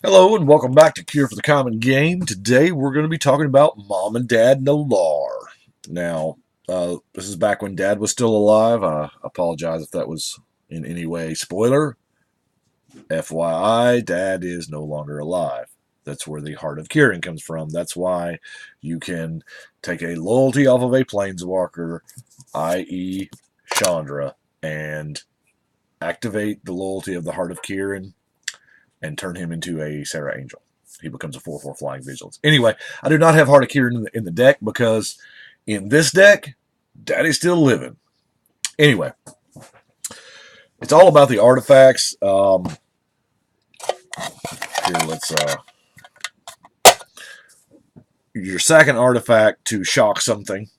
Hello and welcome back to Cure for the Common Game. Today we're going to be talking about Mom and Dad Nalaar. Now, this is back when Dad was still alive. I apologize if that was in any way spoiler. FYI, Dad is no longer alive. That's where the heart of Kiran comes from. That's why you can take a loyalty off of a planeswalker, i.e. Chandra, and activate the loyalty of the heart of Kiran and turn him into a Sarah Angel. He becomes a 4/4 flying vigilance. Anyway, I do not have Heart of Kiran in the deck because in this deck, Daddy's still living. Anyway, it's all about the artifacts. Here, let's your second artifact to shock something,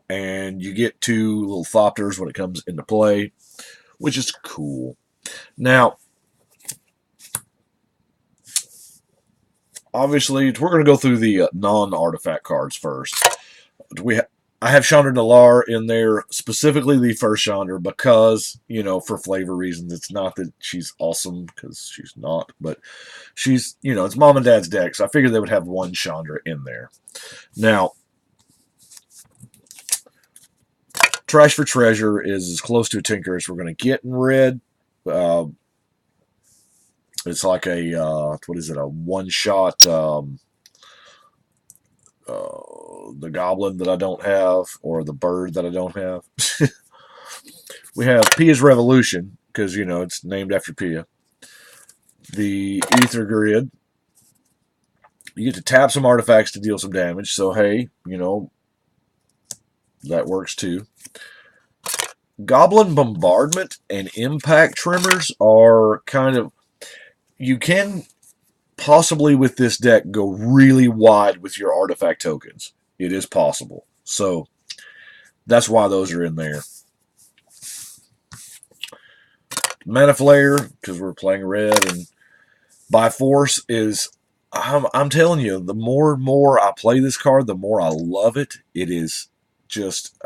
and you get 2 little Thopters when it comes into play, which is cool. Now, obviously, we're going to go through the non-artifact cards first. I have Chandra Nalaar in there, specifically the first Chandra, because, for flavor reasons. It's not that she's awesome, because she's not, but she's, it's Mom and Dad's deck, so I figured they would have one Chandra in there. Now, Trash for Treasure is as close to a Tinker as we're going to get in red. It's like a, a one-shot, the goblin that I don't have, or the bird that I don't have. We have Pia's Revolution, because, it's named after Pia. The Ether Grid. You get to tap some artifacts to deal some damage, so hey, that works too. Goblin Bombardment and Impact Tremors are kind of... You can possibly, with this deck, go really wide with your artifact tokens. It is possible. So, that's why those are in there. Mana Flare, because we're playing red, and by force is... I'm telling you, the more and more I play this card, the more I love it. It is just,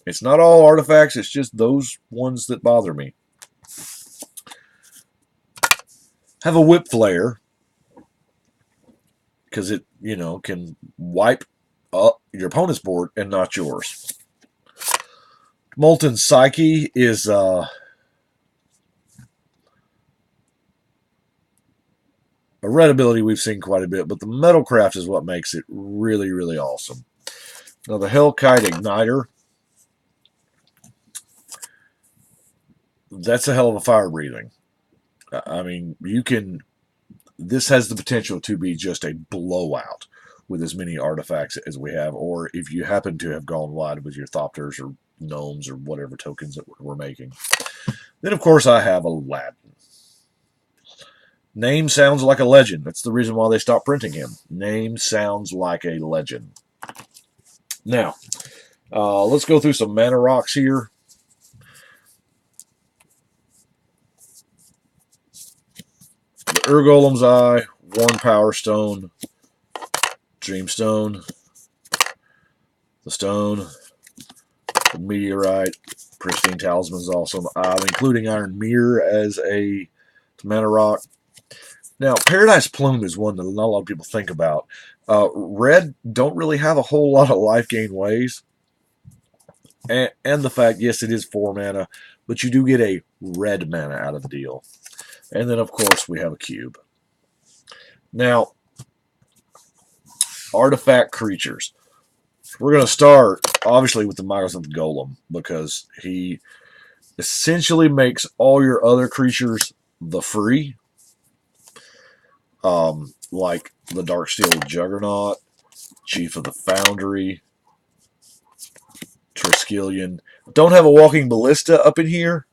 it's not all artifacts, it's just those ones that bother me. Have a Whip Flare, because it, can wipe up your opponent's board and not yours. Molten Psyche is a red ability we've seen quite a bit, but the Metalcraft is what makes it really, really awesome. Now, the Hellkite Igniter, that's a hell of a fire breathing. You can... This has the potential to be just a blowout with as many artifacts as we have, or if you happen to have gone wide with your Thopters or Gnomes or whatever tokens that we're making. Then, of course, I have Aladdin. Name sounds like a legend. That's the reason why they stopped printing him. Name sounds like a legend. Now, let's go through some mana rocks here. The Urgolem's Eye, Worn Power Stone, Dreamstone, the Stone, the Meteorite, Pristine Talisman is awesome. I'm including Iron Mirror as a mana rock. Now, Paradise Plume is one that not a lot of people think about. Red don't really have a whole lot of life gain ways. And the fact, yes, it is 4 mana, but you do get a red mana out of the deal. And then, of course, we have a cube. Now, artifact creatures. We're going to start, obviously, with the Mycosynth Golem, because he essentially makes all your other creatures the free. Like the Darksteel Juggernaut, Chief of the Foundry, Triskelion. Don't have a Walking Ballista up in here,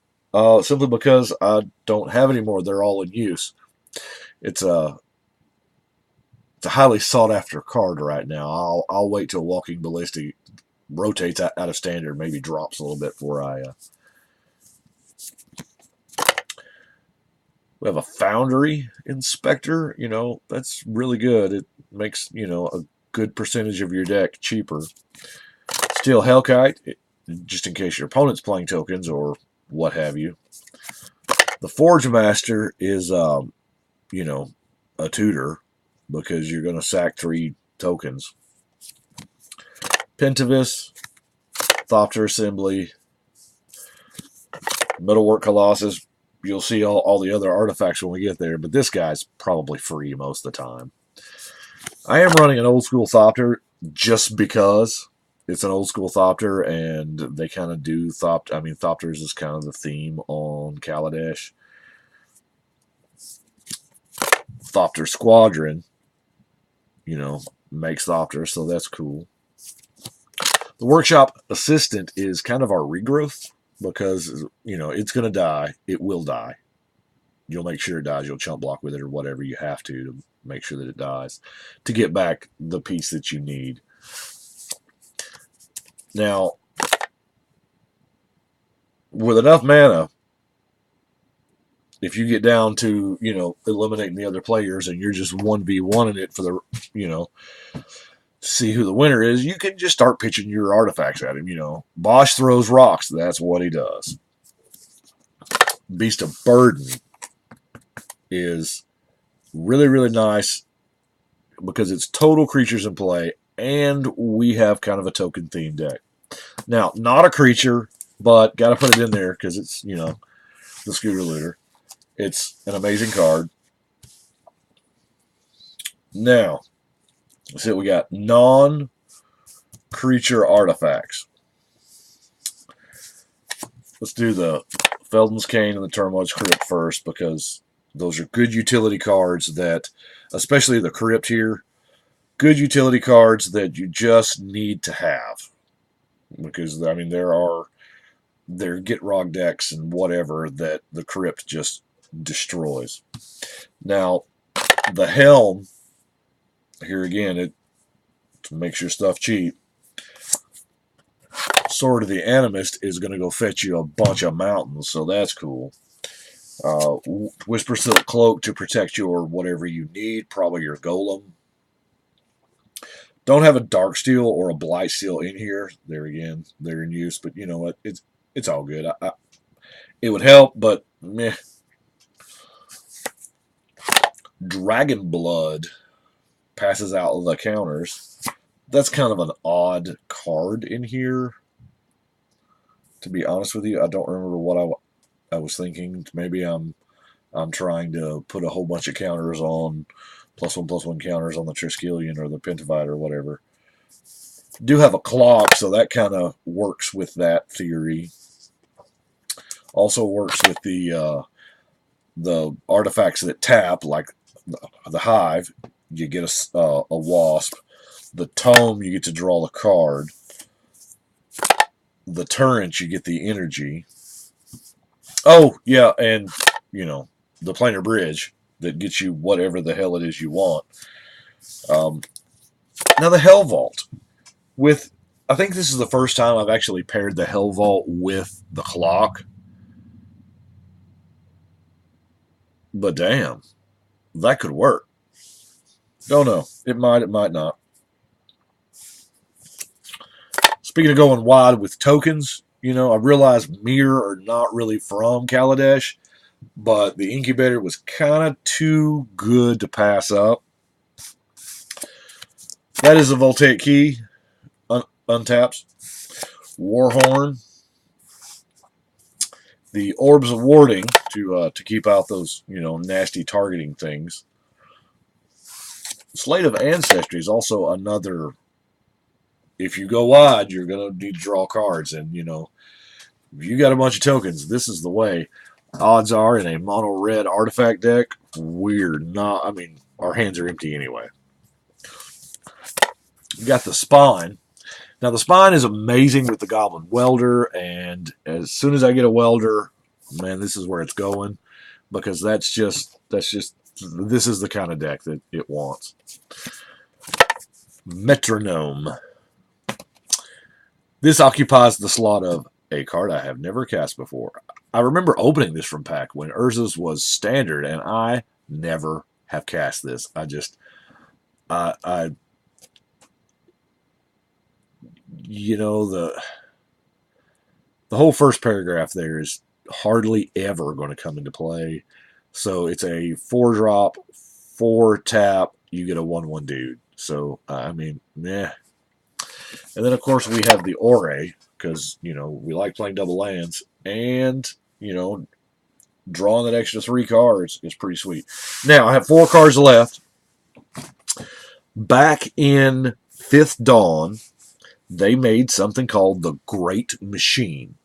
simply because I don't have any more. They're all in use. It's a highly sought after card right now. I'll wait till Walking Ballista rotates out of standard, maybe drops a little bit before I... We have a Foundry Inspector. That's really good. It makes, a good percentage of your deck cheaper. Steel Hellkite, just in case your opponent's playing tokens or what have you. The Forge Master is, a tutor because you're going to sack 3 tokens. Pentavis, Thopter Assembly, Metalwork Colossus. You'll see all the other artifacts when we get there, but this guy's probably free most of the time. I am running an old school Thopter just because it's an old school Thopter, and they kind of do Thopter. I mean, Thopters is kind of the theme on Kaladesh. Thopter Squadron, makes Thopter, so that's cool. The Workshop Assistant is kind of our regrowth because, it's going to die. It will die. You'll make sure it dies. You'll chump block with it or whatever you have to make sure that it dies to get back the piece that you need. Now, with enough mana, if you get down to, eliminating the other players and you're just 1v1ing it for the, see who the winner is, you can just start pitching your artifacts at him. Bosch throws rocks. That's what he does. Beast of Burden is really, really nice because it's total creatures in play, and we have kind of a token themed deck. Now, not a creature, but got to put it in there because it's, the Scooter Looter. It's an amazing card. Now, let's see what we got. Non-creature artifacts. Let's do the Felden's Cane and the Turmoil's Crypt first because those are good utility cards that, especially the Crypt here, good utility cards that you just need to have. Because, I mean, there are Get Rog decks and whatever that the Crypt just destroys. Now, the Helm, here again, it makes your stuff cheap. Sword of the Animist is going to go fetch you a bunch of mountains, so that's cool. Whisper Silk Cloak to protect your whatever you need, probably your Golem. Don't have a Darksteel or a Blightsteel in here. There again, they're in use, but you know what? It's all good. It would help, but meh. Dragon Blood passes out the counters. That's kind of an odd card in here. To be honest with you, I don't remember what I was thinking. Maybe I'm trying to put a whole bunch of counters on +1/+1 counters on the Triskelion or the Pentavite or whatever. Do have a clock, so that kind of works with that theory. Also works with the artifacts that tap, like the Hive. You get a Wasp. The Tome, you get to draw the card. The Turret, you get the energy. Oh, yeah, and, the Planar Bridge that gets you whatever the hell it is you want. Now, the Hell Vault. I think this is the first time I've actually paired the Hell Vault with the clock. But damn, that could work. Don't know. It might not. Speaking of going wide with tokens, I realize Mirror are not really from Kaladesh, but the Incubator was kind of too good to pass up. That is a Voltaic Key. Untaps. Warhorn. The Orbs of Warding to keep out those, nasty targeting things. Slate of Ancestry is also another. If you go wide, you're going to need to draw cards. And, if you got a bunch of tokens, this is the way. Odds are, in a mono-red artifact deck, our hands are empty anyway. You got the Spine. Now, the Spine is amazing with the Goblin Welder, and as soon as I get a Welder, man, this is where it's going, because this is the kind of deck that it wants. Metronome. This occupies the slot of a card I have never cast before. I remember opening this from pack when Urza's was standard, and I never have cast this. The whole first paragraph there is hardly ever going to come into play. So it's a 4-drop 4 tap, you get a 1/1 dude. So I mean, yeah. And then of course we have the Ore because we like playing double lands, and drawing that extra 3 cards is pretty sweet. Now I have 4 cards left. Back in Fifth Dawn, they made something called the Great Machine,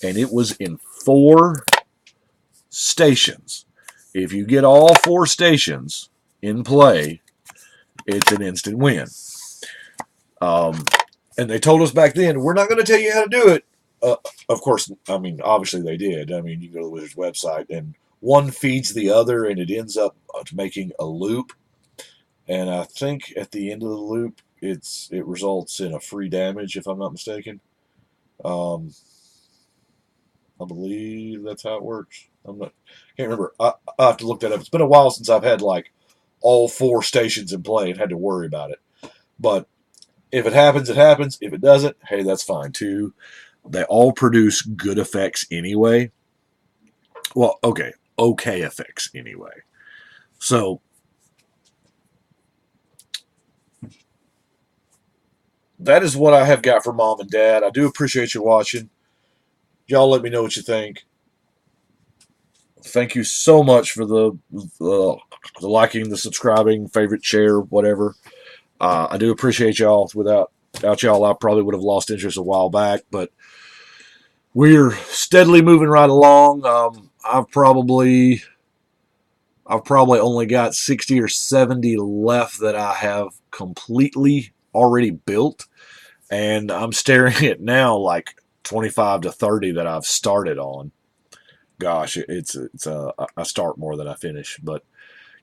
and it was in 4 stations. If you get all 4 stations in play, it's an instant win. And they told us back then, we're not going to tell you how to do it. Of course, I mean, obviously they did. I mean, you go to the Wizards website, and one feeds the other, and it ends up making a loop. And I think at the end of the loop, it results in a free damage, if I'm not mistaken. I believe that's how it works. Can't remember. I have to look that up. It's been a while since I've had like all 4 stations in play and had to worry about it. But if it happens, it happens. If it doesn't, hey, that's fine too. They all produce good effects anyway. Well, okay effects anyway. So that is what I have got for Mom and Dad. I do appreciate you watching. Y'all let me know what you think. Thank you so much for the liking, the subscribing, favorite, share, whatever. I do appreciate y'all. Without y'all, I probably would have lost interest a while back, but we're steadily moving right along. I've probably only got 60 or 70 left that I have completely already built, and I'm staring at now like 25 to 30 that I've started on. Gosh, I start more than I finish, but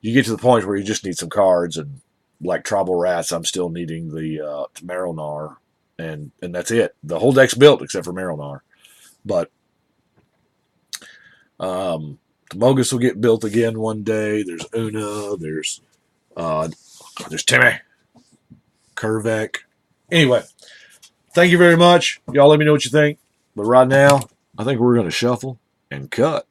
you get to the point where you just need some cards, and like Tribal Rats, I'm still needing the Marinar, and that's it. The whole deck's built except for Marinar. But Mogus will get built again one day. There's Una. There's Timmy, Kervek. Anyway, thank you very much. Y'all let me know what you think. But right now, I think we're going to shuffle and cut.